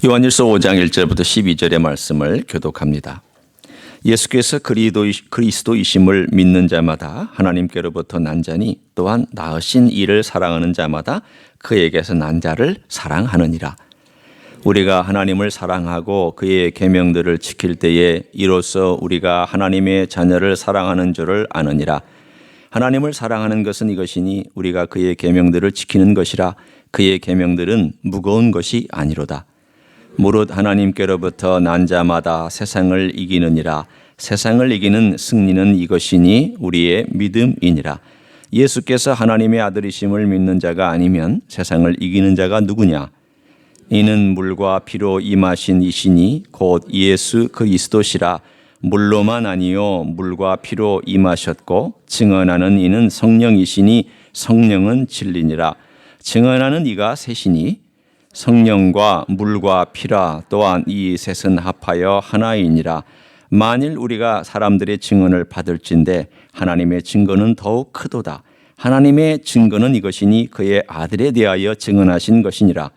요한일서 5장 1절부터 12절의 말씀을 교독합니다. 예수께서 그리스도이심을 믿는 자마다 하나님께로부터 난 자니 또한 낳으신 이를 사랑하는 자마다 그에게서 난 자를 사랑하느니라. 우리가 하나님을 사랑하고 그의 계명들을 지킬 때에 이로써 우리가 하나님의 자녀를 사랑하는 줄을 아느니라. 하나님을 사랑하는 것은 이것이니 우리가 그의 계명들을 지키는 것이라. 그의 계명들은 무거운 것이 아니로다. 무릇 하나님께로부터 난 자마다 세상을 이기느니라. 세상을 이기는 승리는 이것이니 우리의 믿음이니라. 예수께서 하나님의 아들이심을 믿는 자가 아니면 세상을 이기는 자가 누구냐? 이는 물과 피로 임하신 이시니 곧 예수 그리스도시라. 물로만 아니요 물과 피로 임하셨고 증언하는 이는 성령이시니 성령은 진리니라. 증언하는 이가 셋이니 성령과 물과 피라. 또한 이 셋은 합하여 하나이니라. 만일 우리가 사람들의 증언을 받을진대 하나님의 증거는 더욱 크도다. 하나님의 증거는 이것이니 그의 아들에 대하여 증언하신 것이니라.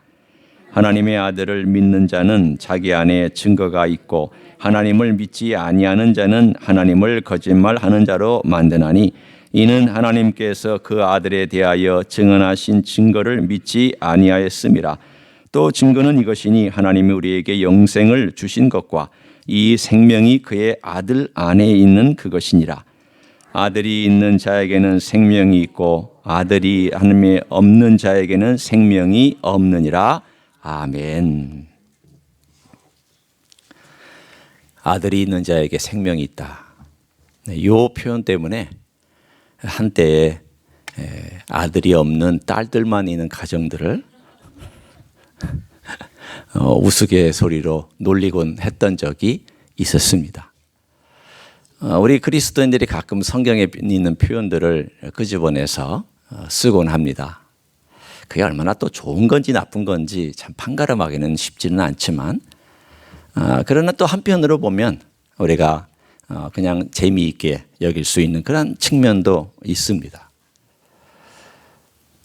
하나님의 아들을 믿는 자는 자기 안에 증거가 있고 하나님을 믿지 아니하는 자는 하나님을 거짓말하는 자로 만드나니 이는 하나님께서 그 아들에 대하여 증언하신 증거를 믿지 아니하였음이라. 또 증거는 이것이니 하나님이 우리에게 영생을 주신 것과 이 생명이 그의 아들 안에 있는 그것이니라. 아들이 있는 자에게는 생명이 있고 아들이 하나님에 없는 자에게는 생명이 없느니라. 아멘. 아들이 있는 자에게 생명이 있다. 이 표현 때문에 한때에 아들이 없는 딸들만 있는 가정들을 우스갯소리로 놀리곤 했던 적이 있었습니다. 우리 그리스도인들이 가끔 성경에 있는 표현들을 끄집어내서 쓰곤 합니다. 그게 얼마나 또 좋은 건지 나쁜 건지 참 판가름하기는 쉽지는 않지만 그러나 또 한편으로 보면 우리가 그냥 재미있게 여길 수 있는 그런 측면도 있습니다.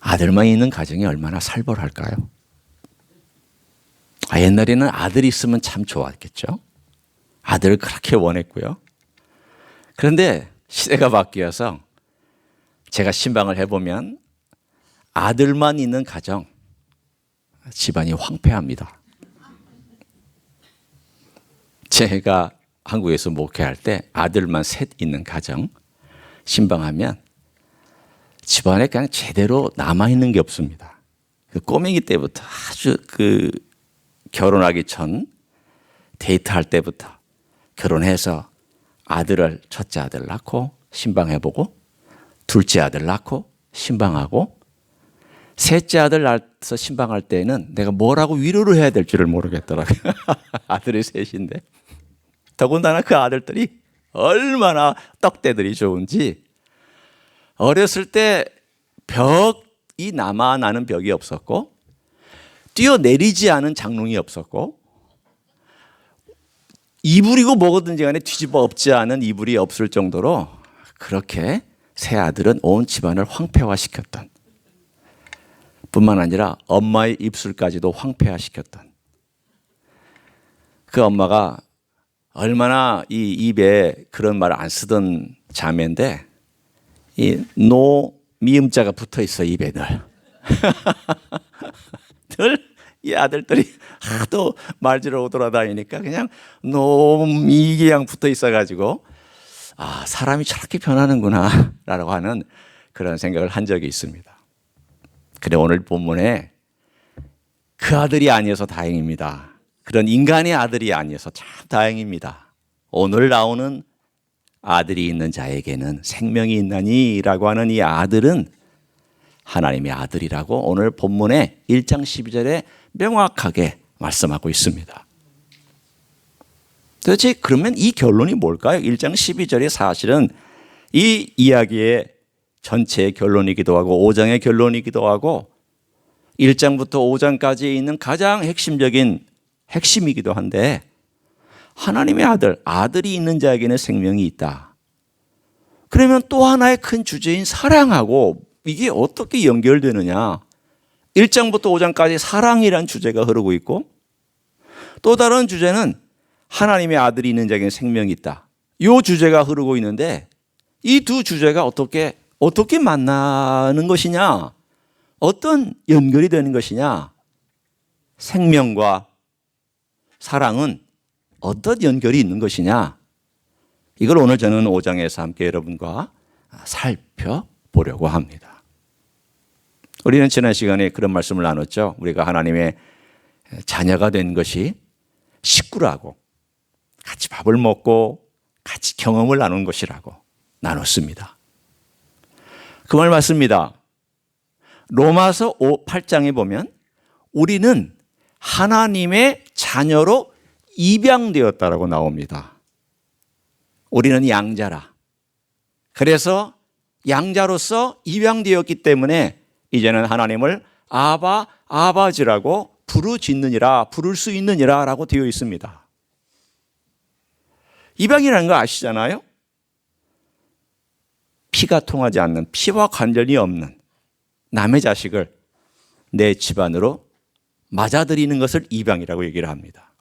아들만 있는 가정이 얼마나 살벌할까요? 옛날에는 아들이 있으면 참 좋았겠죠. 아들을 그렇게 원했고요. 그런데 시대가 바뀌어서 제가 신방을 해보면 아들만 있는 가정, 집안이 황폐합니다. 제가 한국에서 목회할 때 아들만 셋 있는 가정 신방하면 집안에 그냥 제대로 남아있는 게 없습니다. 그 꼬맹이 때부터 아주 결혼하기 전 데이트할 때부터 결혼해서 첫째 아들 낳고 신방해보고 둘째 아들 낳고 신방하고 셋째 아들 낳아서 신방할 때는 내가 뭐라고 위로를 해야 될지를 모르겠더라고요. 아들이 셋인데 더군다나 그 아들들이 얼마나 떡대들이 좋은지 어렸을 때 벽이 나는 벽이 없었고 뛰어내리지 않은 장롱이 없었고 이불이고 뭐든지 간에 뒤집어 엎지 않은 이불이 없을 정도로 그렇게 세 아들은 온 집안을 황폐화시켰던 뿐만 아니라 엄마의 입술까지도 황폐화시켰던 그 엄마가 얼마나 이 입에 그런 말을 안 쓰던 자매인데 이 미음자가 붙어 있어 입에 늘. 늘 이 아들들이 하도 말지로 돌아다니니까 그냥 이게 붙어 있어가지고 사람이 저렇게 변하는구나 라고 하는 그런 생각을 한 적이 있습니다. 그래 오늘 본문에 그 아들이 아니어서 다행입니다. 그런 인간의 아들이 아니어서 참 다행입니다. 오늘 나오는 아들이 있는 자에게는 생명이 있나니 라고 하는 이 아들은 하나님의 아들이라고 오늘 본문의 1장 12절에 명확하게 말씀하고 있습니다. 도대체 그러면 이 결론이 뭘까요? 1장 12절이 사실은 이 이야기의 전체의 결론이기도 하고 5장의 결론이기도 하고 1장부터 5장까지 있는 가장 핵심이기도 한데 하나님의 아들이 있는 자에게는 생명이 있다. 그러면 또 하나의 큰 주제인 사랑하고 이게 어떻게 연결되느냐? 1장부터 5장까지 사랑이란 주제가 흐르고 있고 또 다른 주제는 하나님의 아들이 있는 자에게는 생명이 있다. 이 주제가 흐르고 있는데 이 두 주제가 어떻게 만나는 것이냐? 어떤 연결이 되는 것이냐? 생명과 사랑은 어떤 연결이 있는 것이냐? 이걸 오늘 저는 5장에서 함께 여러분과 살펴보려고 합니다. 우리는 지난 시간에 그런 말씀을 나눴죠. 우리가 하나님의 자녀가 된 것이 식구라고, 같이 밥을 먹고 같이 경험을 나눈 것이라고 나눴습니다. 그 말 맞습니다. 로마서 8장에 보면 우리는 하나님의 자녀로 입양되었다라고 나옵니다. 우리는 양자라. 그래서 양자로서 입양되었기 때문에 이제는 하나님을 아버지라고 부를 수 있느니라 라고 되어 있습니다. 입양이라는 거 아시잖아요? 피가 통하지 않는, 피와 관련이 없는 남의 자식을 내 집안으로 맞아들이는 것을 입양이라고 얘기를 합니다.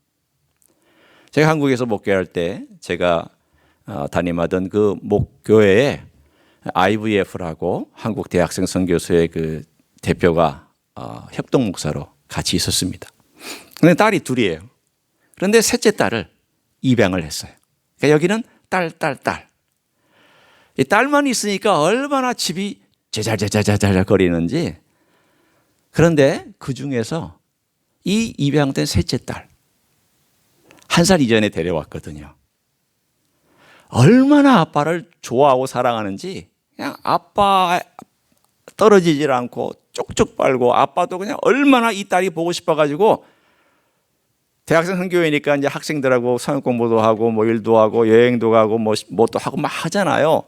제가 한국에서 목회할 때 제가 담임하던 그 목교회에 IVF라고 한국 대학생 선교소의 그 대표가 협동 목사로 같이 있었습니다. 그런데 딸이 둘이에요. 그런데 셋째 딸을 입양을 했어요. 그러니까 여기는 딸. 이 딸만 있으니까 얼마나 집이 제잘제잘 거리는지. 그런데 그 중에서 이 입양된 셋째 딸, 1살 이전에 데려왔거든요. 얼마나 아빠를 좋아하고 사랑하는지 그냥 아빠 떨어지질 않고 쪽쪽 빨고, 아빠도 그냥 얼마나 이 딸이 보고 싶어가지고 대학생 선교회니까 이제 학생들하고 성역 공부도 하고 뭐 일도 하고 여행도 가고 뭐 또 하고 막 하잖아요.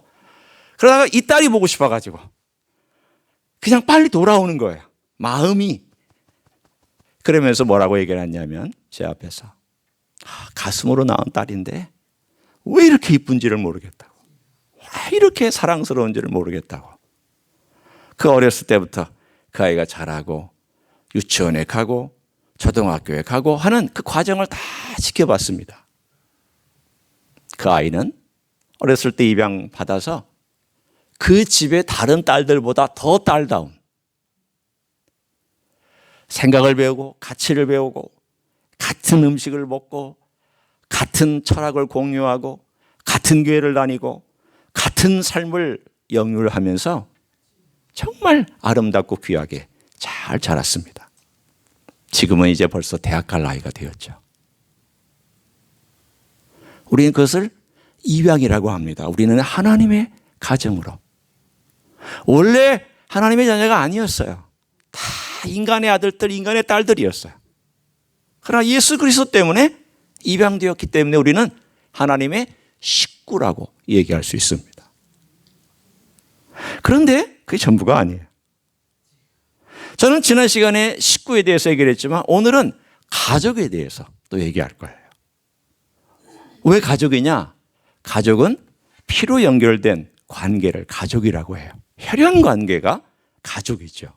그러다가 이 딸이 보고 싶어가지고 그냥 빨리 돌아오는 거예요. 마음이. 그러면서 뭐라고 얘기를 했냐면 제 앞에서 가슴으로 낳은 딸인데 왜 이렇게 이쁜지를 모르겠다고, 왜 이렇게 사랑스러운지를 모르겠다고. 그 어렸을 때부터 그 아이가 자라고 유치원에 가고 초등학교에 가고 하는 그 과정을 다 지켜봤습니다. 그 아이는 어렸을 때 입양 받아서 그 집의 다른 딸들보다 더 딸다운 생각을 배우고 가치를 배우고 같은 음식을 먹고 같은 철학을 공유하고 같은 교회를 다니고 같은 삶을 영유하면서 정말 아름답고 귀하게 잘 자랐습니다. 지금은 이제 벌써 대학 갈 나이가 되었죠. 우리는 그것을 입양이라고 합니다. 우리는 하나님의 가정으로. 원래 하나님의 자녀가 아니었어요. 다 인간의 아들들, 인간의 딸들이었어요. 그러나 예수 그리스도 때문에 입양되었기 때문에 우리는 하나님의 식구라고 얘기할 수 있습니다. 그런데 그게 전부가 아니에요. 저는 지난 시간에 식구에 대해서 얘기를 했지만 오늘은 가족에 대해서 또 얘기할 거예요. 왜 가족이냐? 가족은 피로 연결된 관계를 가족이라고 해요. 혈연 관계가 가족이죠.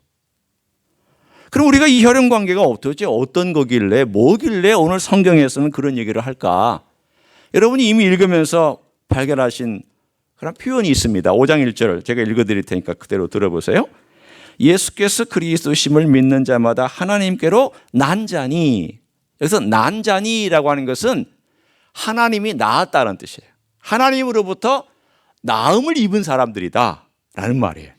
그럼 우리가 이 혈연 관계가 어떤 거길래, 뭐길래 오늘 성경에서는 그런 얘기를 할까? 여러분이 이미 읽으면서 발견하신 그런 표현이 있습니다. 5장 1절 제가 읽어드릴 테니까 그대로 들어보세요. 예수께서 그리스도심을 믿는 자마다 하나님께로 난 자니. 여기서 난 자니라고 하는 것은 하나님이 낳았다는 뜻이에요. 하나님으로부터 낳음을 입은 사람들이다 라는 말이에요.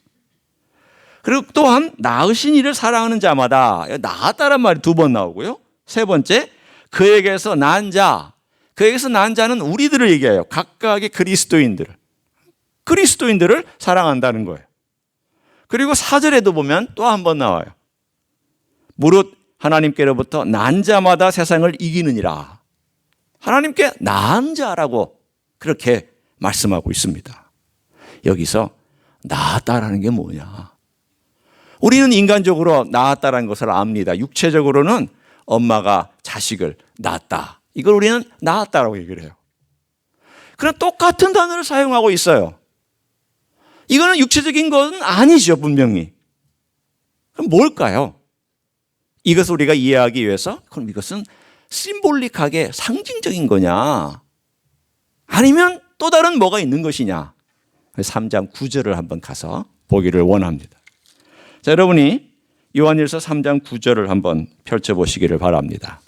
그리고 또한 낳으신 이를 사랑하는 자마다, 낳았다란 말이 2번 나오고요. 세 번째, 그에게서 난 자. 그에게서 난 자는 우리들을 얘기해요. 각각의 그리스도인들을 사랑한다는 거예요. 그리고 4절에도 보면 또 한 번 나와요. 무릇 하나님께로부터 난 자마다 세상을 이기느니라. 하나님께 낳은 자라고 그렇게 말씀하고 있습니다. 여기서 낳았다라는 게 뭐냐? 우리는 인간적으로 낳았다라는 것을 압니다. 육체적으로는 엄마가 자식을 낳았다. 이걸 우리는 낳았다라고 얘기를 해요. 그럼 똑같은 단어를 사용하고 있어요. 이거는 육체적인 건 아니죠, 분명히. 그럼 뭘까요? 이것을 우리가 이해하기 위해서 그럼 이것은 심볼릭하게 상징적인 거냐? 아니면 또 다른 뭐가 있는 것이냐? 3장 9절을 한번 가서 보기를 원합니다. 자, 여러분이 요한일서 3장 9절을 한번 펼쳐보시기를 바랍니다.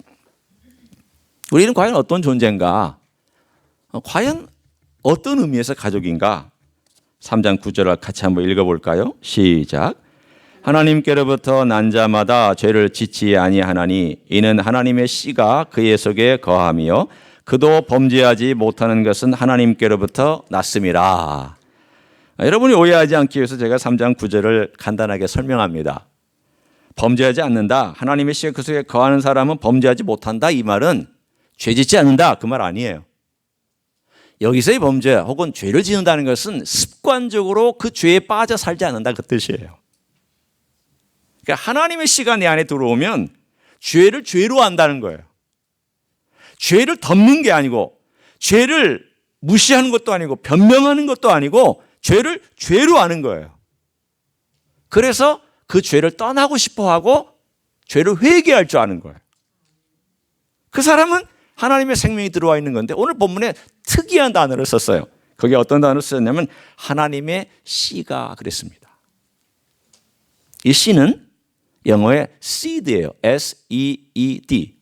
우리는 과연 어떤 존재인가? 과연 어떤 의미에서 가족인가? 3장 9절을 같이 한번 읽어볼까요? 시작. 하나님께로부터 난 자마다 죄를 짓지 아니하나니 이는 하나님의 씨가 그의 속에 거하며 그도 범죄하지 못하는 것은 하나님께로부터 났음이라. 여러분이 오해하지 않기 위해서 제가 3장 9절을 간단하게 설명합니다. 범죄하지 않는다. 하나님의 씨가 그 속에 거하는 사람은 범죄하지 못한다. 이 말은 죄 짓지 않는다. 그 말 아니에요. 여기서의 범죄 혹은 죄를 짓는다는 것은 습관적으로 그 죄에 빠져 살지 않는다. 그 뜻이에요. 그러니까 하나님의 씨가 내 안에 들어오면 죄를 죄로 한다는 거예요. 죄를 덮는 게 아니고 죄를 무시하는 것도 아니고 변명하는 것도 아니고 죄를 죄로 하는 거예요. 그래서 그 죄를 떠나고 싶어하고 죄를 회개할 줄 아는 거예요. 그 사람은 하나님의 생명이 들어와 있는 건데 오늘 본문에 특이한 단어를 썼어요. 거기에 어떤 단어를 썼냐면 하나님의 씨가 그랬습니다. 이 씨는 영어의 seed예요. S-E-E-D.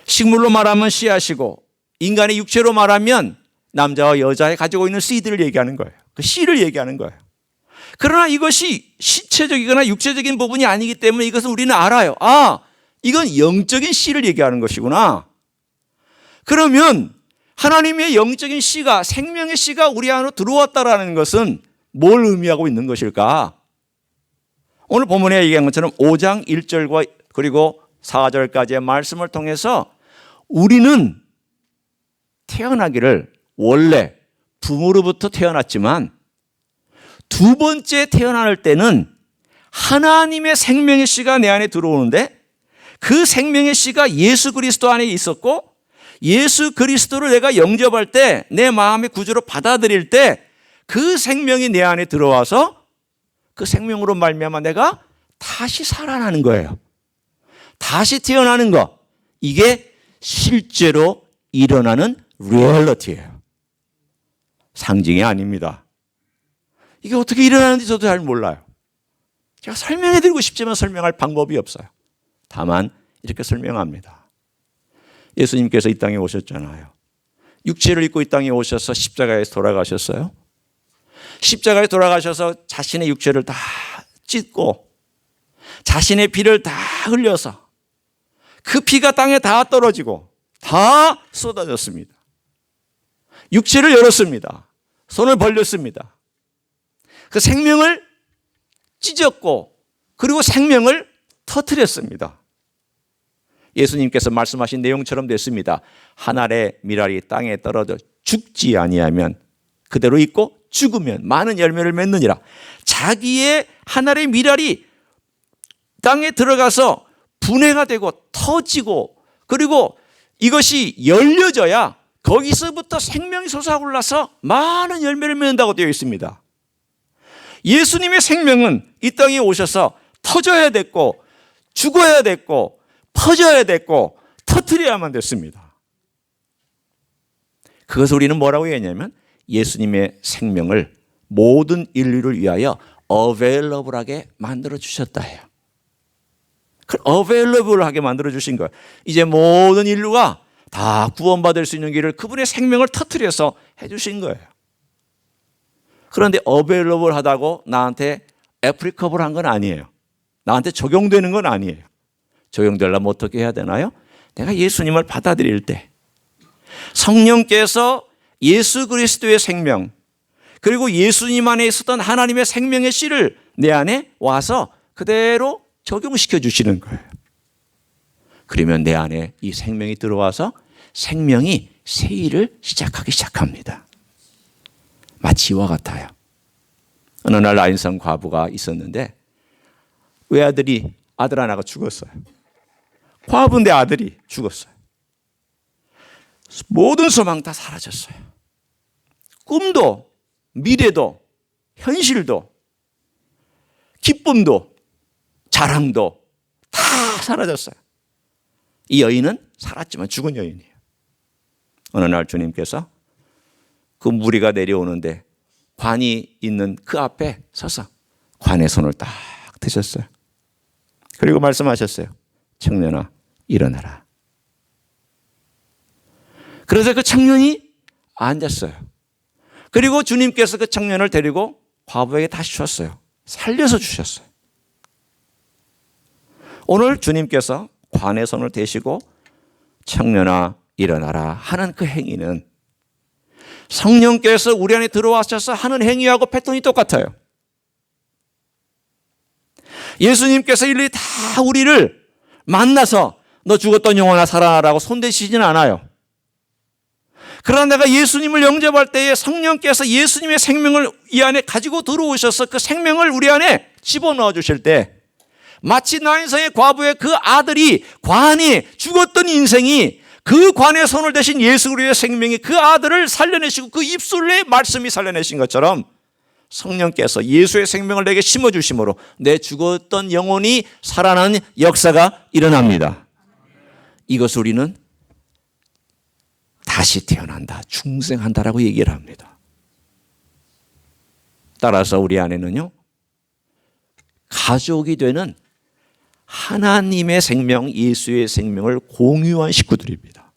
식물로 말하면 씨앗이고 인간의 육체로 말하면 남자와 여자의 가지고 있는 씨드를 얘기하는 거예요. 그 씨를 얘기하는 거예요. 그러나 이것이 신체적이거나 육체적인 부분이 아니기 때문에 이것은 우리는 알아요. 아, 이건 영적인 씨를 얘기하는 것이구나. 그러면 하나님의 영적인 씨가 생명의 씨가 우리 안으로 들어왔다라는 것은 뭘 의미하고 있는 것일까? 오늘 본문에 얘기한 것처럼 5장 1절과 그리고 4절까지의 말씀을 통해서 우리는 태어나기를 원래 부모로부터 태어났지만 두 번째 태어날 때는 하나님의 생명의 씨가 내 안에 들어오는데 그 생명의 씨가 예수 그리스도 안에 있었고 예수 그리스도를 내가 영접할 때 내 마음의 구주로 받아들일 때 그 생명이 내 안에 들어와서 그 생명으로 말미암아 내가 다시 살아나는 거예요. 다시 태어나는 거. 이게 실제로 일어나는 리얼리티예요. 상징이 아닙니다. 이게 어떻게 일어나는지 저도 잘 몰라요. 제가 설명해 드리고 싶지만 설명할 방법이 없어요. 다만 이렇게 설명합니다. 예수님께서 이 땅에 오셨잖아요. 육체를 입고 이 땅에 오셔서 십자가에서 돌아가셨어요. 십자가에 돌아가셔서 자신의 육체를 다 찢고 자신의 피를 다 흘려서 그 피가 땅에 다 떨어지고 다 쏟아졌습니다. 육체를 열었습니다. 손을 벌렸습니다. 그 생명을 찢었고 그리고 생명을 터뜨렸습니다. 예수님께서 말씀하신 내용처럼 됐습니다. 한 알의 밀알이 땅에 떨어져 죽지 아니하면 그대로 있고 죽으면 많은 열매를 맺느니라. 자기의 한 알의 밀알이 땅에 들어가서 분해가 되고 터지고 그리고 이것이 열려져야 거기서부터 생명이 솟아올라서 많은 열매를 맺는다고 되어 있습니다. 예수님의 생명은 이 땅에 오셔서 터져야 됐고 죽어야 됐고 퍼져야 됐고 터뜨려야만 됐습니다. 그것을 우리는 뭐라고 얘기하냐면 예수님의 생명을 모든 인류를 위하여 available하게 만들어 주셨다 해요. available하게 만들어 주신 거예요. 이제 모든 인류가 다 구원받을 수 있는 길을 그분의 생명을 터뜨려서 해주신 거예요. 그런데 available 하다고 나한테 applicable 한 건 아니에요. 나한테 적용되는 건 아니에요. 적용되려면 어떻게 해야 되나요? 내가 예수님을 받아들일 때 성령께서 예수 그리스도의 생명 그리고 예수님 안에 있었던 하나님의 생명의 씨를 내 안에 와서 그대로 적용시켜 주시는 거예요. 그러면 내 안에 이 생명이 들어와서 생명이 새 일을 시작하기 시작합니다. 마치 이와 같아요. 어느 날 라인성 과부가 있었는데 외아들이 아들 하나가 죽었어요. 과부인데 아들이 죽었어요. 모든 소망 다 사라졌어요. 꿈도 미래도 현실도 기쁨도 자랑도 다 사라졌어요. 이 여인은 살았지만 죽은 여인이에요. 어느 날 주님께서 그 무리가 내려오는데 관이 있는 그 앞에 서서 관의 손을 딱 드셨어요. 그리고 말씀하셨어요. 청년아, 일어나라. 그래서 그 청년이 앉았어요. 그리고 주님께서 그 청년을 데리고 과부에게 다시 주셨어요. 살려서 주셨어요. 오늘 주님께서 관의 손을 대시고 청년아 일어나라 하는 그 행위는 성령께서 우리 안에 들어와셔서 하는 행위하고 패턴이 똑같아요. 예수님께서 일일이 다 우리를 만나서 너 죽었던 영혼아 살아나라고 손대시지는 않아요. 그러나 내가 예수님을 영접할 때에 성령께서 예수님의 생명을 이 안에 가지고 들어오셔서 그 생명을 우리 안에 집어넣어 주실 때 마치 나인성의 과부의 그 아들이 관이 죽었던 인생이 그 관의 손을 대신 예수 그리스도의 생명이 그 아들을 살려내시고 그 입술의 말씀이 살려내신 것처럼 성령께서 예수의 생명을 내게 심어주심으로 내 죽었던 영혼이 살아나는 역사가 일어납니다. 이것을 우리는 다시 태어난다, 중생한다라고 얘기를 합니다. 따라서 우리 안에는요, 가족이 되는 하나님의 생명, 예수의 생명을 공유한 식구들입니다.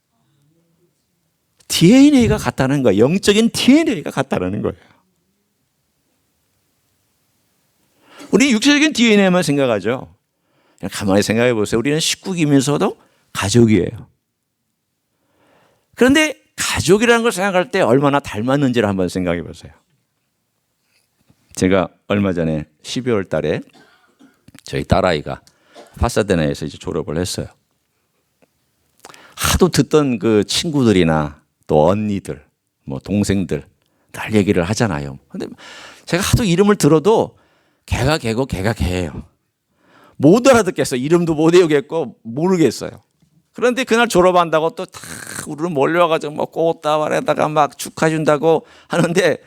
DNA가 같다는 거예요. 영적인 DNA가 같다는 거예요. 우리 육체적인 DNA만 생각하죠. 그냥 가만히 생각해 보세요. 우리는 식구이면서도 가족이에요. 그런데 가족이라는 걸 생각할 때 얼마나 닮았는지를 한번 생각해 보세요. 제가 얼마 전에 12월 달에 저희 딸아이가 파사데나에서 이제 졸업을 했어요. 하도 듣던 그 친구들이나 또 언니들, 뭐 동생들 날 얘기를 하잖아요. 근데 제가 하도 이름을 들어도 걔가 걔고 걔가 걔예요. 못 알아듣겠어요. 이름도 못 외우겠고 모르겠어요. 그런데 그날 졸업한다고 또 다 우리를 몰려와가지고 뭐 꽃다발에다가 막 축하해준다고 하는데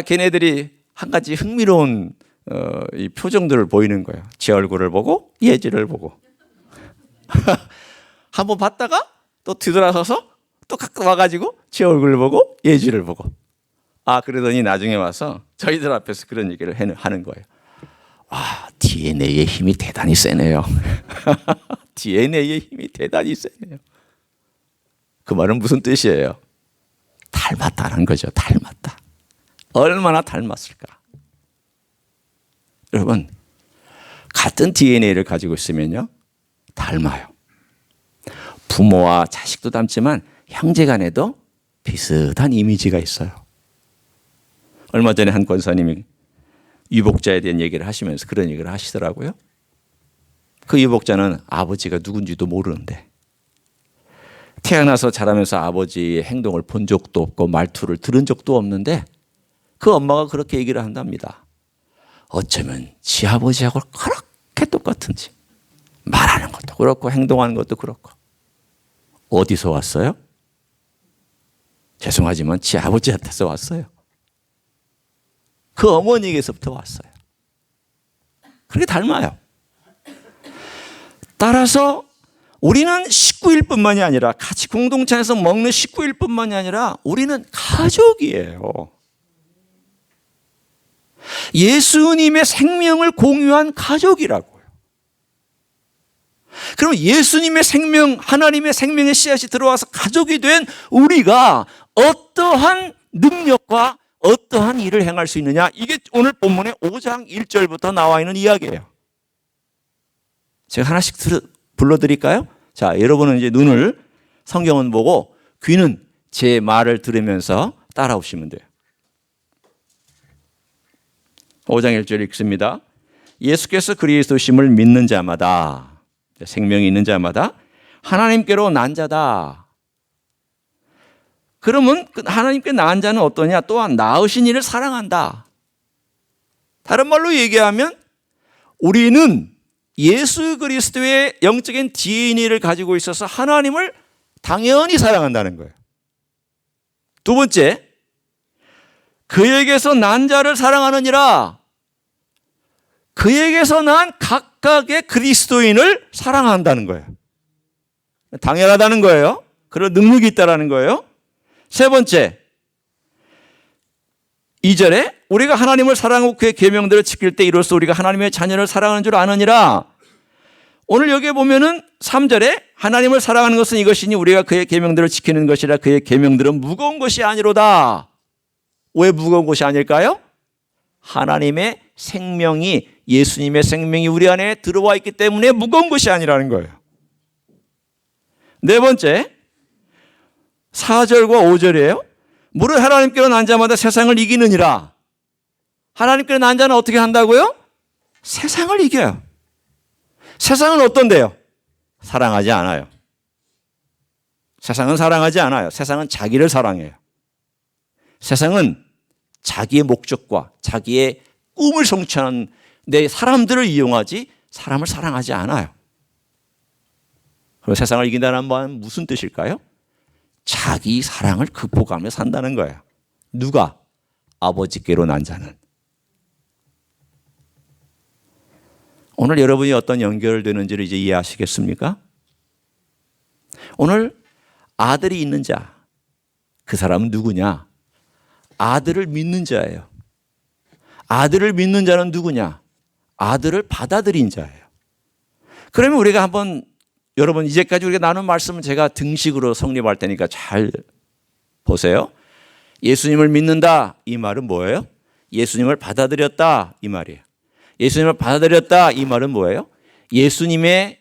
걔네들이 한 가지 흥미로운 이 표정들을 보이는 거예요. 제 얼굴을 보고 예지를 보고 한번 봤다가 또 뒤돌아서서 또 가끔 와가지고 제 얼굴을 보고 예지를 보고 그러더니 나중에 와서 저희들 앞에서 그런 얘기를 하는 거예요. DNA의 힘이 대단히 세네요. DNA의 힘이 대단히 세네요. 그 말은 무슨 뜻이에요? 닮았다는 거죠. 닮았다. 얼마나 닮았을까? 여러분, 같은 DNA를 가지고 있으면요, 닮아요. 부모와 자식도 닮지만 형제 간에도 비슷한 이미지가 있어요. 얼마 전에 한 권사님이 유복자에 대한 얘기를 하시면서 그런 얘기를 하시더라고요. 그 유복자는 아버지가 누군지도 모르는데 태어나서 자라면서 아버지의 행동을 본 적도 없고 말투를 들은 적도 없는데 그 엄마가 그렇게 얘기를 한답니다. 어쩌면 지 아버지하고 그렇게 똑같은지 말하는 것도 그렇고 행동하는 것도 그렇고. 어디서 왔어요? 죄송하지만 지 아버지한테서 왔어요. 그 어머니에게서부터 왔어요. 그렇게 닮아요. 따라서 우리는 식구일 뿐만이 아니라 같이 공동체에서 먹는 식구일 뿐만이 아니라 우리는 가족이에요. 예수님의 생명을 공유한 가족이라고요. 그럼 예수님의 생명, 하나님의 생명의 씨앗이 들어와서 가족이 된 우리가 어떠한 능력과 어떠한 일을 행할 수 있느냐? 이게 오늘 본문의 5장 1절부터 나와 있는 이야기예요. 제가 하나씩 불러드릴까요? 자, 여러분은 이제 눈을 성경은 보고 귀는 제 말을 들으면서 따라오시면 돼요. 5장 1절 읽습니다. 예수께서 그리스도심을 믿는 자마다, 생명이 있는 자마다 하나님께로 난 자다. 그러면 하나님께 낳은 자는 어떠냐? 또한 낳으신 이를 사랑한다. 다른 말로 얘기하면 우리는 예수 그리스도의 영적인 DNA를 가지고 있어서 하나님을 당연히 사랑한다는 거예요. 두 번째, 그에게서 난 자를 사랑하느니라. 그에게서 난 각각의 그리스도인을 사랑한다는 거예요. 당연하다는 거예요. 그런 능력이 있다라는 거예요. 세 번째, 2절에 우리가 하나님을 사랑하고 그의 계명들을 지킬 때 이로써 우리가 하나님의 자녀를 사랑하는 줄 아느니라. 오늘 여기에 보면은 3절에 하나님을 사랑하는 것은 이것이니 우리가 그의 계명들을 지키는 것이라. 그의 계명들은 무거운 것이 아니로다. 왜 무거운 것이 아닐까요? 하나님의 생명이, 예수님의 생명이 우리 안에 들어와 있기 때문에 무거운 것이 아니라는 거예요. 네 번째, 4절과 5절이에요. 무릇 하나님께로 난 자마다 세상을 이기느니라. 하나님께로 난 자는 어떻게 한다고요? 세상을 이겨요. 세상은 어떤데요? 사랑하지 않아요. 세상은 사랑하지 않아요. 세상은 자기를 사랑해요. 세상은 자기의 목적과 자기의 꿈을 성취하는 내 사람들을 이용하지 사람을 사랑하지 않아요. 그리고 세상을 이긴다는 말은 무슨 뜻일까요? 자기 사랑을 극복하며 산다는 거예요. 누가? 아버지께로 난 자는. 오늘 여러분이 어떤 연결되는지를 이제 이해하시겠습니까? 오늘 아들이 있는 자, 그 사람은 누구냐? 아들을 믿는 자예요. 아들을 믿는 자는 누구냐? 아들을 받아들인 자예요. 그러면 우리가 한번, 여러분 이제까지 우리가 나눈 말씀은 제가 등식으로 성립할 테니까 잘 보세요. 예수님을 믿는다, 이 말은 뭐예요? 예수님을 받아들였다, 이 말이에요. 예수님을 받아들였다, 이 말은 뭐예요? 예수님이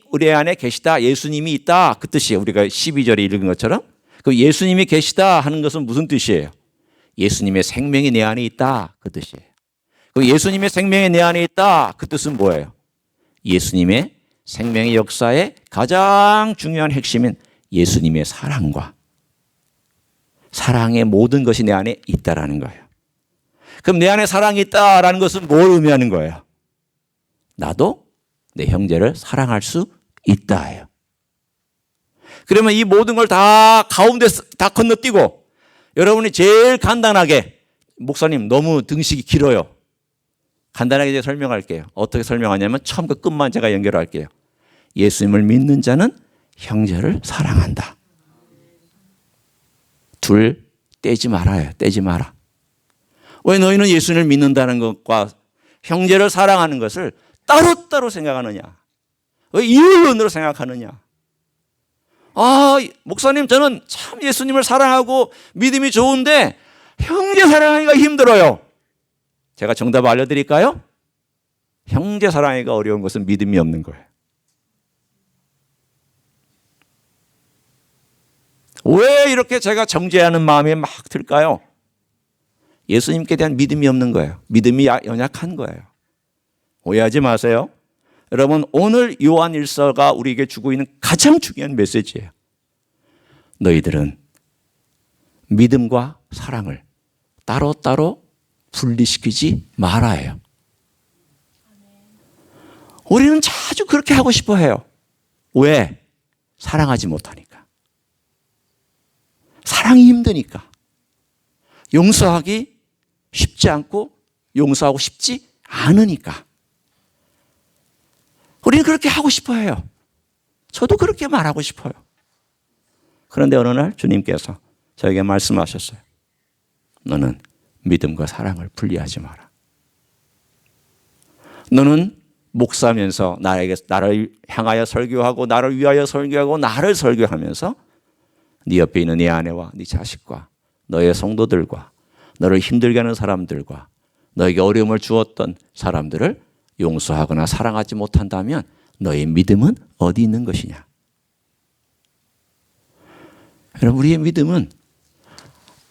우리 안에 계시다, 예수님이 있다, 그 뜻이에요. 우리가 12절에 읽은 것처럼. 그 예수님이 계시다 하는 것은 무슨 뜻이에요? 예수님의 생명이 내 안에 있다, 그 뜻이에요. 그 예수님의 생명이 내 안에 있다, 그 뜻은 뭐예요? 예수님의 생명의 역사의 가장 중요한 핵심인 예수님의 사랑과 사랑의 모든 것이 내 안에 있다라는 거예요. 그럼 내 안에 사랑이 있다라는 것은 뭘 의미하는 거예요? 나도 내 형제를 사랑할 수 있다예요. 그러면 이 모든 걸 다 가운데 다 건너뛰고 여러분이 제일 간단하게, 목사님 너무 등식이 길어요. 간단하게 제가 설명할게요. 어떻게 설명하냐면 처음과 끝만 제가 연결할게요. 예수님을 믿는 자는 형제를 사랑한다. 둘 떼지 말아요. 떼지 마라. 왜 너희는 예수님을 믿는다는 것과 형제를 사랑하는 것을 따로따로 생각하느냐? 왜 이원론으로 생각하느냐? 아, 목사님 저는 참 예수님을 사랑하고 믿음이 좋은데 형제 사랑하기가 힘들어요. 제가 정답 알려드릴까요? 형제 사랑하기가 어려운 것은 믿음이 없는 거예요. 왜 이렇게 제가 정죄하는 마음이 막 들까요? 예수님께 대한 믿음이 없는 거예요. 믿음이 연약한 거예요. 오해하지 마세요. 여러분 오늘 요한 1서가 우리에게 주고 있는 가장 중요한 메시지예요. 너희들은 믿음과 사랑을 따로따로 분리시키지 말아요. 우리는 자주 그렇게 하고 싶어 해요. 왜? 사랑하지 못하니까. 사랑이 힘드니까. 용서하기 쉽지 않고 용서하고 싶지 않으니까. 우리는 그렇게 하고 싶어 해요. 저도 그렇게 말하고 싶어요. 그런데 어느 날 주님께서 저에게 말씀하셨어요. 너는 믿음과 사랑을 분리하지 마라. 너는 목사면서 나를 향하여 설교하고 나를 위하여 설교하고 나를 설교하면서 네 옆에 있는 네 아내와 네 자식과 너의 성도들과 너를 힘들게 하는 사람들과 너에게 어려움을 주었던 사람들을 용서하거나 사랑하지 못한다면 너의 믿음은 어디 있는 것이냐? 여러분 우리의 믿음은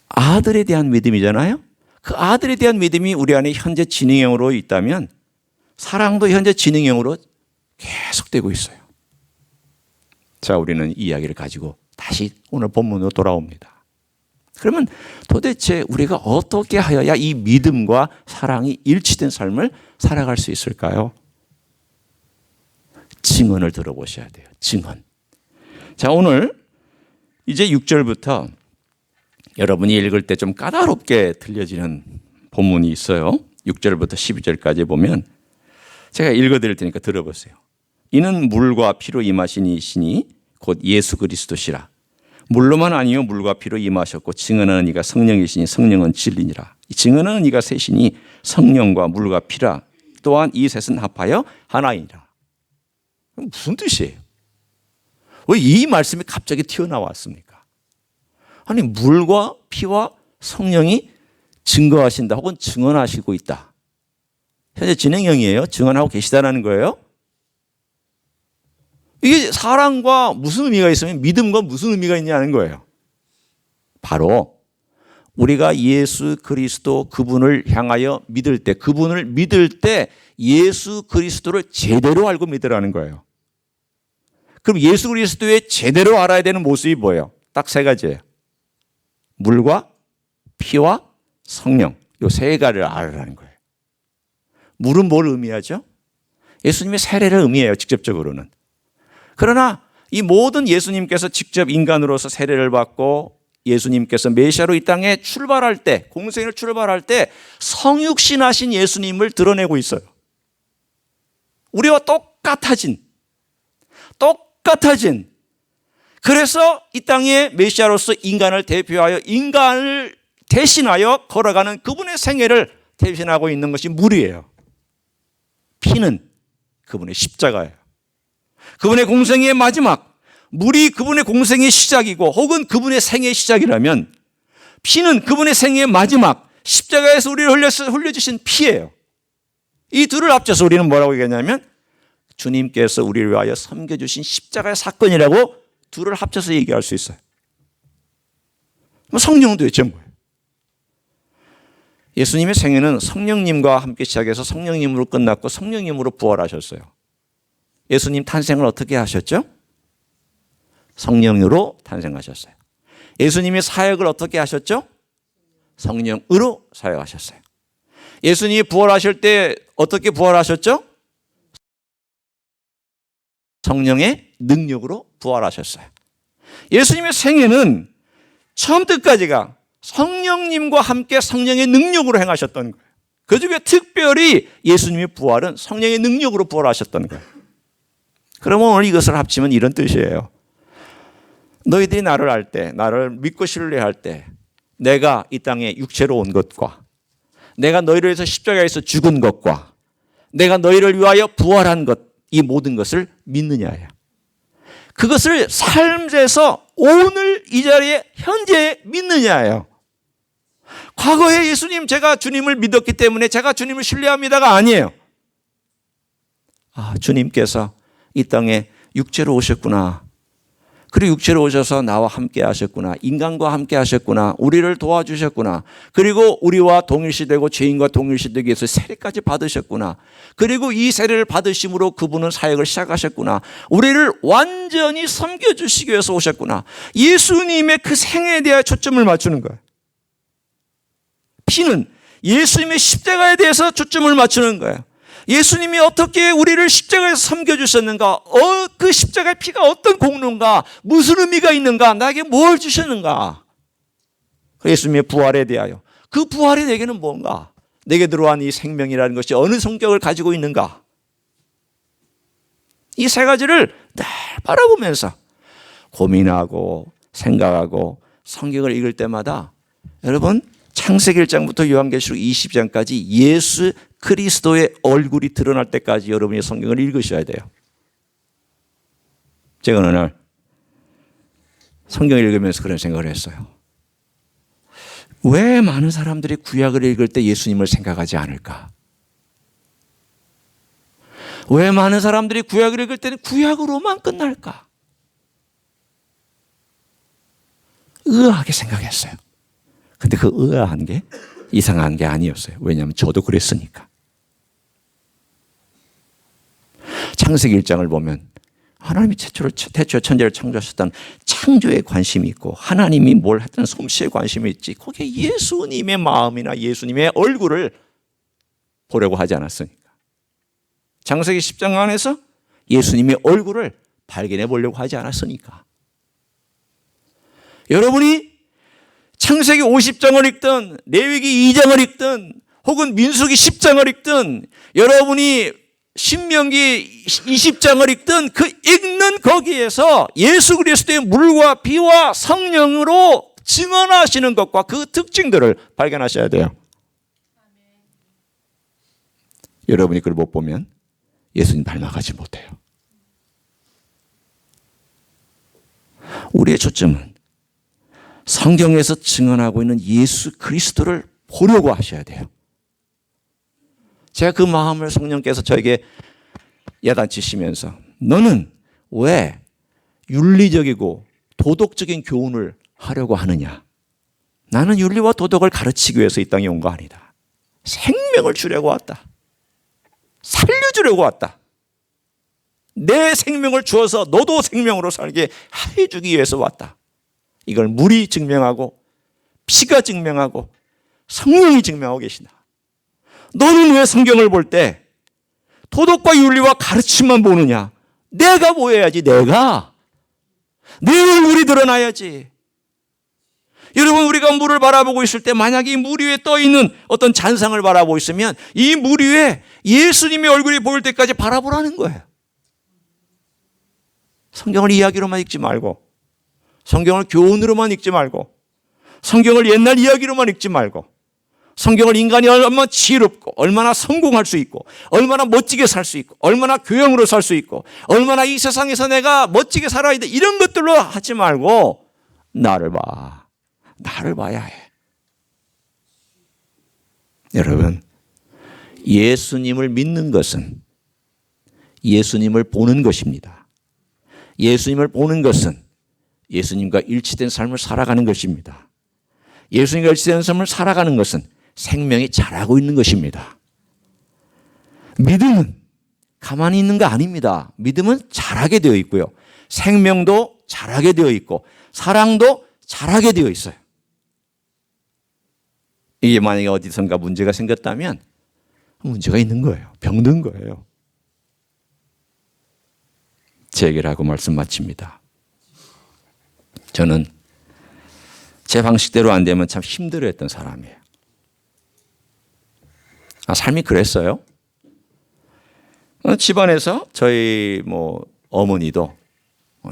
아들에 대한 믿음이잖아요. 그 아들에 대한 믿음이 우리 안에 현재 진행형으로 있다면 사랑도 현재 진행형으로 계속되고 있어요. 자, 우리는 이 이야기를 가지고 다시 오늘 본문으로 돌아옵니다. 그러면 도대체 우리가 어떻게 하여야 이 믿음과 사랑이 일치된 삶을 살아갈 수 있을까요? 증언을 들어보셔야 돼요. 증언. 자, 오늘 이제 6절부터 여러분이 읽을 때 좀 까다롭게 들려지는 본문이 있어요. 6절부터 12절까지 보면 제가 읽어드릴 테니까 들어보세요. 이는 물과 피로 임하신 이시니 곧 예수 그리스도시라. 물로만 아니요 물과 피로 임하셨고 증언하는 이가 성령이시니 성령은 진리니라. 증언하는 이가 셋이니 성령과 물과 피라. 또한 이 셋은 합하여 하나이니라. 무슨 뜻이에요? 왜 이 말씀이 갑자기 튀어나왔습니까? 아니 물과 피와 성령이 증거하신다 혹은 증언하시고 있다. 현재 진행형이에요. 증언하고 계시다는 거예요. 이게 사랑과 무슨 의미가 있으면 믿음과 무슨 의미가 있냐는 거예요. 바로 우리가 예수 그리스도 그분을 향하여 믿을 때, 그분을 믿을 때 예수 그리스도를 제대로 알고 믿으라는 거예요. 그럼 예수 그리스도의 제대로 알아야 되는 모습이 뭐예요? 딱 세 가지예요. 물과 피와 성령, 이 세 가지를 알아라는 거예요. 물은 뭘 의미하죠? 예수님의 세례를 의미해요, 직접적으로는. 그러나 이 모든 예수님께서 직접 인간으로서 세례를 받고 예수님께서 메시아로 이 땅에 출발할 때, 공생을 출발할 때 성육신하신 예수님을 드러내고 있어요. 우리와 똑같아진. 그래서 이 땅에 메시아로서 인간을 대표하여 인간을 대신하여 걸어가는 그분의 생애를 대신하고 있는 것이 물이에요. 피는 그분의 십자가예요. 그분의 공생의 마지막, 물이 그분의 공생의 시작이고 혹은 그분의 생의 시작이라면 피는 그분의 생의 마지막, 십자가에서 우리를 흘려주신 피예요. 이 둘을 합쳐서 우리는 뭐라고 얘기하냐면 주님께서 우리를 위하여 섬겨주신 십자가의 사건이라고 둘을 합쳐서 얘기할 수 있어요. 성령도 있죠. 뭐예요? 예수님의 생애는 성령님과 함께 시작해서 성령님으로 끝났고 성령님으로 부활하셨어요. 예수님 탄생을 어떻게 하셨죠? 성령으로 탄생하셨어요. 예수님의 사역을 어떻게 하셨죠? 성령으로 사역하셨어요. 예수님이 부활하실 때 어떻게 부활하셨죠? 성령의 능력으로 부활하셨어요. 예수님의 생애는 처음부터 끝까지가 성령님과 함께 성령의 능력으로 행하셨던 거예요. 그중에 특별히 예수님의 부활은 성령의 능력으로 부활하셨던 거예요. 그러면 오늘 이것을 합치면 이런 뜻이에요. 너희들이 나를 알 때, 나를 믿고 신뢰할 때 내가 이 땅에 육체로 온 것과 내가 너희를 위해서 십자가에서 죽은 것과 내가 너희를 위하여 부활한 것, 이 모든 것을 믿느냐예요. 그것을 삶에서 오늘 이 자리에 현재 믿느냐예요. 과거에 예수님 제가 주님을 믿었기 때문에 제가 주님을 신뢰합니다가 아니에요. 주님께서 이 땅에 육체로 오셨구나. 그리고 육체로 오셔서 나와 함께 하셨구나. 인간과 함께 하셨구나. 우리를 도와주셨구나. 그리고 우리와 동일시되고 죄인과 동일시되기 위해서 세례까지 받으셨구나. 그리고 이 세례를 받으심으로 그분은 사역을 시작하셨구나. 우리를 완전히 섬겨주시기 위해서 오셨구나. 예수님의 그 생애에 대해 초점을 맞추는 거예요. 피는 예수님의 십자가에 대해서 초점을 맞추는 거예요. 예수님이 어떻게 우리를 십자가에서 섬겨주셨는가? 그 십자가의 피가 어떤 공로인가? 무슨 의미가 있는가? 나에게 뭘 주셨는가? 예수님의 부활에 대하여. 그 부활이 내게는 뭔가? 내게 들어온 이 생명이라는 것이 어느 성격을 가지고 있는가? 이 세 가지를 늘 바라보면서 고민하고 생각하고 성경을 읽을 때마다 여러분 창세기 1장부터 요한계시록 20장까지 예수 그리스도의 얼굴이 드러날 때까지 여러분이 성경을 읽으셔야 돼요. 제가 어느 날 성경을 읽으면서 그런 생각을 했어요. 왜 많은 사람들이 구약을 읽을 때 예수님을 생각하지 않을까? 왜 많은 사람들이 구약을 읽을 때는 구약으로만 끝날까? 의아하게 생각했어요. 근데 그 의아한 게 이상한 게 아니었어요. 왜냐하면 저도 그랬으니까. 창세기 1장을 보면 하나님이 태초에 천지를 창조하셨다는 창조에 관심이 있고 하나님이 뭘 했다는 솜씨에 관심이 있지 거기에 예수님의 마음이나 예수님의 얼굴을 보려고 하지 않았으니까. 창세기 10장 안에서 예수님의 얼굴을 발견해 보려고 하지 않았으니까. 여러분이 창세기 50장을 읽든 레위기 2장을 읽든 혹은 민수기 10장을 읽든 여러분이 신명기 20장을 읽든 그 읽는 거기에서 예수 그리스도의 물과 비와 성령으로 증언하시는 것과 그 특징들을 발견하셔야 돼요. 여러분이 그걸 못 보면 예수님 닮아가지 못해요. 우리의 초점은 성경에서 증언하고 있는 예수 그리스도를 보려고 하셔야 돼요. 제가 그 마음을 성령께서 저에게 야단치시면서 너는 왜 윤리적이고 도덕적인 교훈을 하려고 하느냐? 나는 윤리와 도덕을 가르치기 위해서 이 땅에 온 거 아니다. 생명을 주려고 왔다. 살려주려고 왔다. 내 생명을 주어서 너도 생명으로 살게 해주기 위해서 왔다. 이걸 물이 증명하고 피가 증명하고 성령이 증명하고 계시다. 너는 왜 성경을 볼 때 도덕과 윤리와 가르침만 보느냐? 내가 보여야지. 내가 내 얼굴이 드러나야지. 여러분, 우리가 물을 바라보고 있을 때 만약에 이 물 위에 떠 있는 어떤 잔상을 바라보고 있으면 이 물 위에 예수님의 얼굴이 보일 때까지 바라보라는 거예요. 성경을 이야기로만 읽지 말고, 성경을 교훈으로만 읽지 말고, 성경을 옛날 이야기로만 읽지 말고, 성경을 인간이 얼마나 지혜롭고 얼마나 성공할 수 있고 얼마나 멋지게 살 수 있고 얼마나 교양으로 살 수 있고 얼마나 이 세상에서 내가 멋지게 살아야 돼, 이런 것들로 하지 말고 나를 봐. 나를 봐야 해. 여러분, 예수님을 믿는 것은 예수님을 보는 것입니다. 예수님을 보는 것은 예수님과 일치된 삶을 살아가는 것입니다. 예수님과 일치된 삶을 살아가는 것은 생명이 자라고 있는 것입니다. 믿음은 가만히 있는 거 아닙니다. 믿음은 자라게 되어 있고요. 생명도 자라게 되어 있고 사랑도 자라게 되어 있어요. 이게 만약에 어디선가 문제가 생겼다면 문제가 있는 거예요. 병든 거예요. 제 얘기를 하고 말씀 마칩니다. 저는 제 방식대로 안 되면 참 힘들어했던 사람이에요. 삶이 그랬어요. 집안에서 저희 어머니도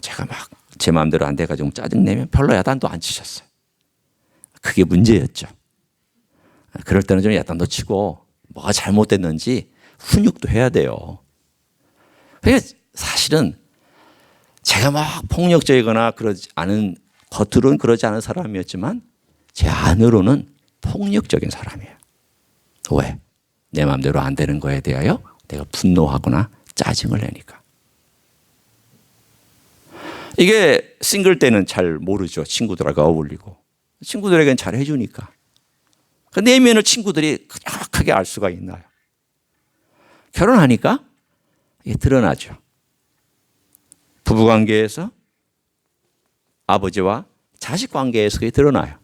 제가 막 제 마음대로 안 돼가지고 짜증내면 별로 야단도 안 치셨어요. 그게 문제였죠. 그럴 때는 좀 야단도 치고 뭐가 잘못됐는지 훈육도 해야 돼요. 사실은 제가 막 폭력적이거나 그러지 않은, 겉으로는 그러지 않은 사람이었지만 제 안으로는 폭력적인 사람이에요. 왜? 내 마음대로 안 되는 거에 대하여 내가 분노하거나 짜증을 내니까. 이게 싱글 때는 잘 모르죠. 친구들과 어울리고 친구들에게는 잘 해주니까. 그 내면을 친구들이 정확하게 알 수가 있나요? 결혼하니까 이게 드러나죠. 부부관계에서, 아버지와 자식 관계에서 그게 드러나요.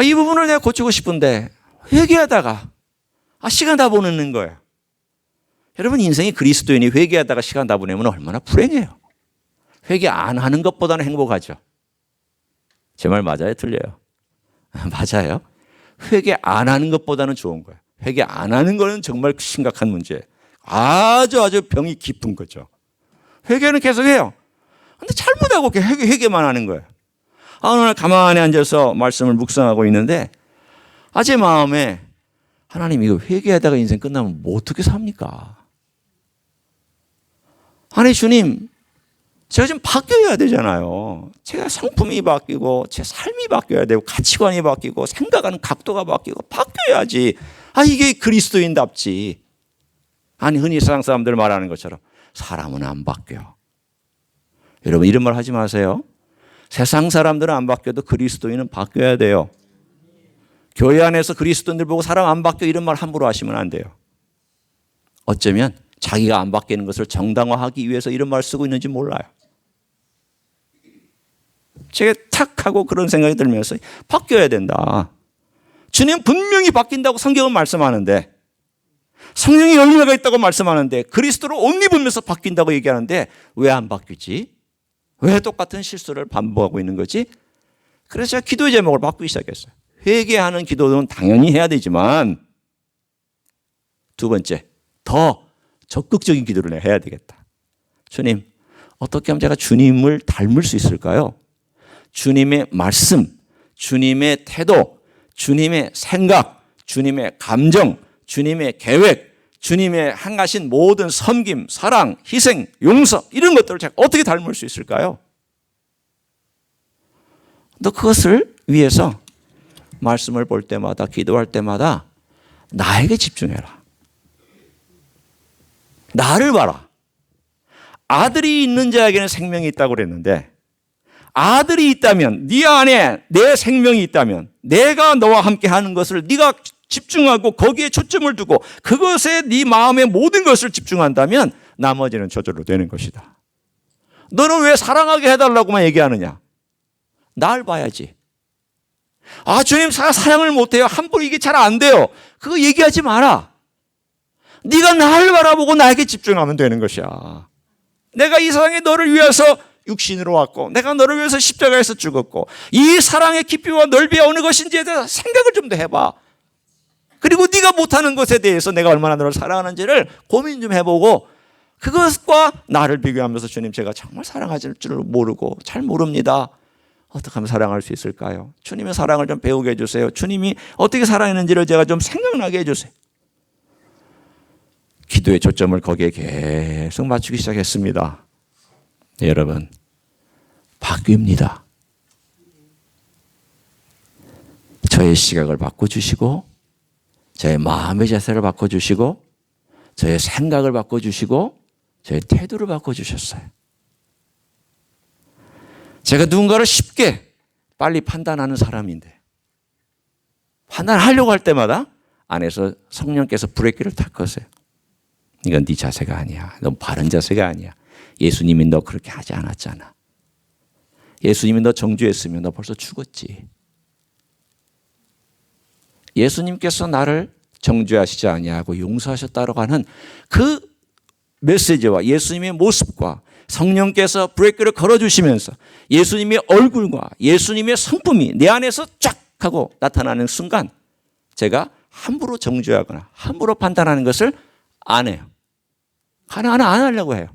이 부분을 내가 고치고 싶은데 회개하다가 시간 다 보내는 거예요. 여러분, 인생이 그리스도인이 회개하다가 시간 다 보내면 얼마나 불행해요. 회개 안 하는 것보다는 행복하죠. 제 말 맞아요? 틀려요? 맞아요. 회개 안 하는 것보다는 좋은 거예요. 회개 안 하는 거는 정말 심각한 문제예요. 아주 병이 깊은 거죠. 회개는 계속 해요. 근데 잘못하고 회개만 하는 거예요. 어느 날 가만히 앉아서 말씀을 묵상하고 있는데 제 마음에 하나님, 이거 회개하다가 인생 끝나면 뭐 어떻게 삽니까? 아니 주님, 제가 좀 바뀌어야 되잖아요. 제가 성품이 바뀌고 제 삶이 바뀌어야 되고 가치관이 바뀌고 생각하는 각도가 바뀌고 바뀌어야지. 이게 그리스도인답지. 흔히 세상 사람들 말하는 것처럼 사람은 안 바뀌어. 여러분, 이런 말 하지 마세요. 세상 사람들은 안 바뀌어도 그리스도인은 바뀌어야 돼요. 교회 안에서 그리스도인들 보고 사람 안 바뀌어 이런 말 함부로 하시면 안 돼요. 어쩌면 자기가 안 바뀌는 것을 정당화하기 위해서 이런 말 쓰고 있는지 몰라요. 제가 탁 하고 그런 생각이 들면서 바뀌어야 된다. 주님 분명히 바뀐다고 성경은 말씀하는데, 성령이 열매가 있다고 말씀하는데, 그리스도로 옷 입으면서 바뀐다고 얘기하는데 왜 안 바뀌지? 왜 똑같은 실수를 반복하고 있는 거지? 그래서 제가 기도의 제목을 바꾸기 시작했어요. 회개하는 기도는 당연히 해야 되지만, 두 번째, 더 적극적인 기도를 해야 되겠다. 주님, 어떻게 하면 제가 주님을 닮을 수 있을까요? 주님의 말씀, 주님의 태도, 주님의 생각, 주님의 감정, 주님의 계획, 주님의 행하신 모든 섬김, 사랑, 희생, 용서 이런 것들을 제가 어떻게 닮을 수 있을까요? 너 그것을 위해서 말씀을 볼 때마다 기도할 때마다 나에게 집중해라. 나를 봐라. 아들이 있는 자에게는 생명이 있다고 그랬는데 아들이 있다면 네 안에 내 생명이 있다면 내가 너와 함께 하는 것을 네가 집중하고 거기에 초점을 두고 그것에 네 마음의 모든 것을 집중한다면 나머지는 저절로 되는 것이다. 너는 왜 사랑하게 해달라고만 얘기하느냐? 날 봐야지. 아, 주님 사랑을 못해요. 함부로 이게 잘 안 돼요. 그거 얘기하지 마라. 네가 나를 바라보고 나에게 집중하면 되는 것이야. 내가 이 세상에 너를 위해서 육신으로 왔고 내가 너를 위해서 십자가에서 죽었고 이 사랑의 깊이와 넓이가 어느 것인지에 대해서 생각을 좀 더 해봐. 그리고 네가 못하는 것에 대해서 내가 얼마나 너를 사랑하는지를 고민 좀 해보고 그것과 나를 비교하면서 주님 제가 정말 사랑하실 줄 모르고 잘 모릅니다. 어떻게 하면 사랑할 수 있을까요? 주님의 사랑을 좀 배우게 해주세요. 주님이 어떻게 사랑했는지를 제가 좀 생각나게 해주세요. 기도의 초점을 거기에 계속 맞추기 시작했습니다. 네, 여러분 바뀝니다. 저의 시각을 바꿔주시고 저의 마음의 자세를 바꿔주시고 저의 생각을 바꿔주시고 저의 태도를 바꿔주셨어요. 제가 누군가를 쉽게 빨리 판단하는 사람인데 판단하려고 할 때마다 안에서 성령께서 브레이크를 탁 거세요. 이건 네 자세가 아니야. 넌 바른 자세가 아니야. 예수님이 너 그렇게 하지 않았잖아. 예수님이 너 정죄했으면 너 벌써 죽었지. 예수님께서 나를 정죄하시지 아니하고 용서하셨다고 하는 그 메시지와 예수님의 모습과 성령께서 브레이크를 걸어주시면서 예수님의 얼굴과 예수님의 성품이 내 안에서 쫙 하고 나타나는 순간 제가 함부로 정죄하거나 함부로 판단하는 것을 안 해요. 하나하나 안 하려고 해요.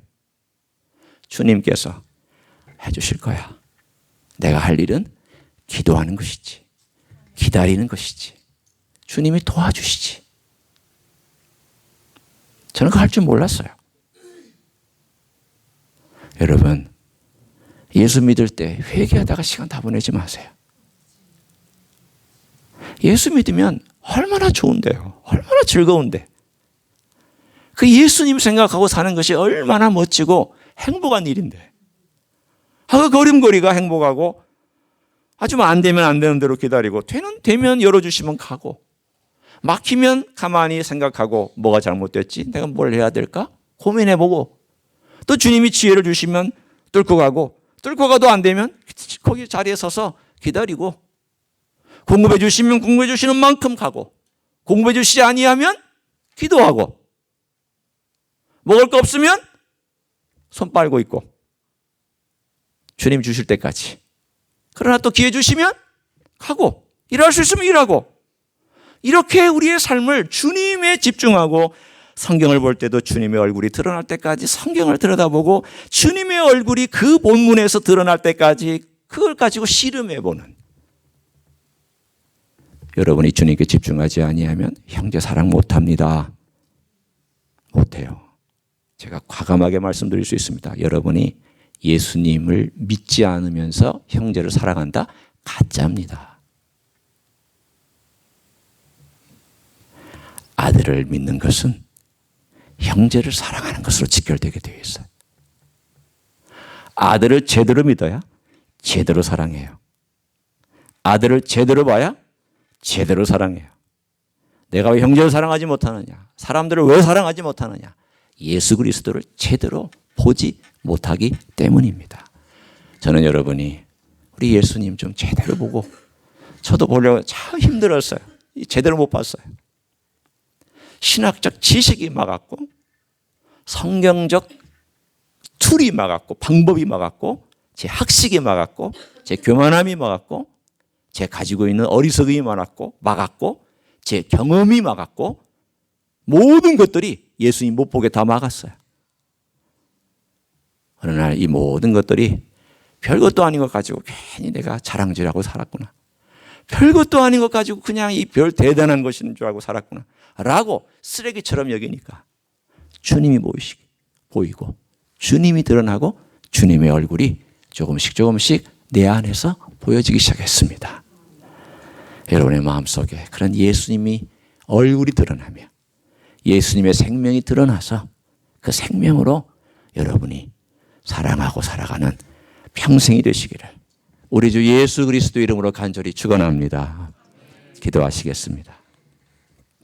주님께서 해주실 거야. 내가 할 일은 기도하는 것이지. 기다리는 것이지. 주님이 도와주시지. 저는 그거 할 줄 몰랐어요. 여러분, 예수 믿을 때 회개하다가 시간 다 보내지 마세요. 예수 믿으면 얼마나 좋은데요. 얼마나 즐거운데. 그 예수님 생각하고 사는 것이 얼마나 멋지고 행복한 일인데. 그 걸음걸이가 행복하고 아주 안 되면 안 되는 대로 기다리고 되면 열어주시면 가고 막히면 가만히 생각하고 뭐가 잘못됐지? 내가 뭘 해야 될까? 고민해보고 또 주님이 지혜를 주시면 뚫고 가고 뚫고 가도 안 되면 거기 자리에 서서 기다리고 공급해 주시면 공급해 주시는 만큼 가고 공급해 주시지 아니하면 기도하고 먹을 거 없으면 손 빨고 있고 주님 주실 때까지. 그러나 또 기회 주시면 가고 일할 수 있으면 일하고 이렇게 우리의 삶을 주님에 집중하고 성경을 볼 때도 주님의 얼굴이 드러날 때까지 성경을 들여다보고 주님의 얼굴이 그 본문에서 드러날 때까지 그걸 가지고 씨름해보는 여러분이 주님께 집중하지 아니하면 형제 사랑 못합니다. 못해요. 제가 과감하게 말씀드릴 수 있습니다. 여러분이 예수님을 믿지 않으면서 형제를 사랑한다? 가짜입니다. 아들을 믿는 것은 형제를 사랑하는 것으로 직결되게 되어 있어요. 아들을 제대로 믿어야 제대로 사랑해요. 아들을 제대로 봐야 제대로 사랑해요. 내가 왜 형제를 사랑하지 못하느냐? 사람들을 왜 사랑하지 못하느냐? 예수 그리스도를 제대로 보지 못하기 때문입니다. 저는 여러분이 우리 예수님 좀 제대로 보고 저도 보려고 참 힘들었어요. 제대로 못 봤어요. 신학적 지식이 막았고 성경적 툴이 막았고 방법이 막았고 제 학식이 막았고 제 교만함이 막았고 제 가지고 있는 어리석음이 막았고 제 경험이 막았고 모든 것들이 예수님 못 보게 다 막았어요. 어느 날 이 모든 것들이 별것도 아닌 것 가지고 괜히 내가 자랑질하고 살았구나. 별것도 아닌 것 가지고 그냥 이 별 대단한 것인 줄 알고 살았구나. 라고 쓰레기처럼 여기니까 주님이 보이고 주님이 드러나고 주님의 얼굴이 조금씩 내 안에서 보여지기 시작했습니다. 여러분의 마음속에 그런 예수님이 얼굴이 드러나며 예수님의 생명이 드러나서 그 생명으로 여러분이 사랑하고 살아가는 평생이 되시기를 우리 주 예수 그리스도 이름으로 간절히 축원합니다. 기도하시겠습니다.